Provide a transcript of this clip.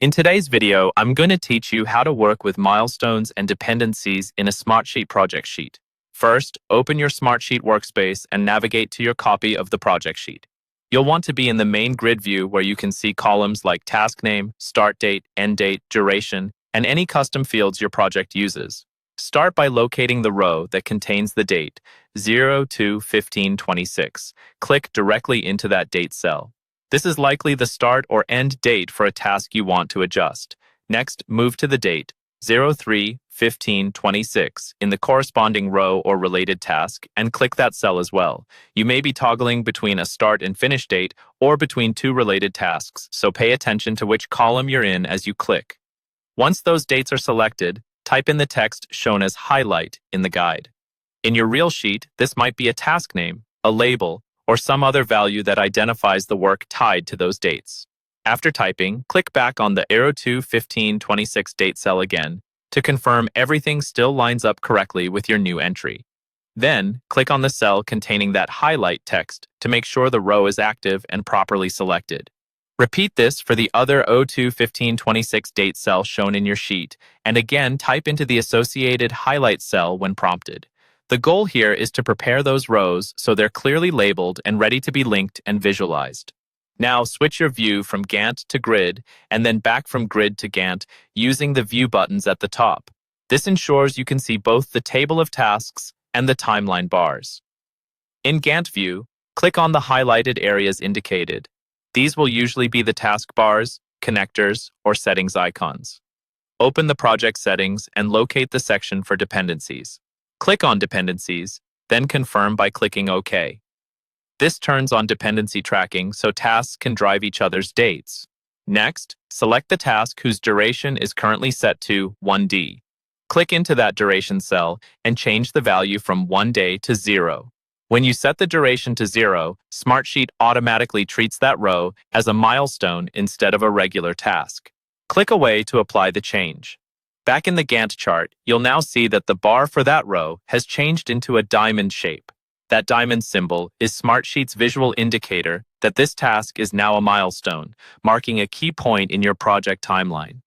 In today's video, I'm going to teach you how to work with milestones and dependencies in a Smartsheet project sheet. First, open your Smartsheet workspace and navigate to your copy of the project sheet. You'll want to be in the main grid view where you can see columns like task name, start date, end date, duration, and any custom fields your project uses. Start by locating the row that contains the date, 02/15/26. Click directly into that date cell. This is likely the start or end date for a task you want to adjust. Next, move to the date, 03/15/26, in the corresponding row or related task, and click that cell as well. You may be toggling between a start and finish date or between two related tasks, so pay attention to which column you're in as you click. Once those dates are selected, type in the text shown as highlight in the guide. In your real sheet, this might be a task name, a label, or some other value that identifies the work tied to those dates. After typing, click back on the 02/15/26 date cell again to confirm everything still lines up correctly with your new entry. Then, click on the cell containing that highlight text to make sure the row is active and properly selected. Repeat this for the other 02/15/26 date cell shown in your sheet, and again type into the associated highlight cell when prompted. The goal here is to prepare those rows so they're clearly labeled and ready to be linked and visualized. Now switch your view from Gantt to Grid and then back from Grid to Gantt using the view buttons at the top. This ensures you can see both the table of tasks and the timeline bars. In Gantt view, click on the highlighted areas indicated. These will usually be the task bars, connectors, or settings icons. Open the project settings and locate the section for dependencies. Click on Dependencies, then confirm by clicking OK. This turns on dependency tracking so tasks can drive each other's dates. Next, select the task whose duration is currently set to 1D. Click into that duration cell and change the value from 1 day to 0. When you set the duration to 0, Smartsheet automatically treats that row as a milestone instead of a regular task. Click away to apply the change. Back in the Gantt chart, you'll now see that the bar for that row has changed into a diamond shape. That diamond symbol is Smartsheet's visual indicator that this task is now a milestone, marking a key point in your project timeline.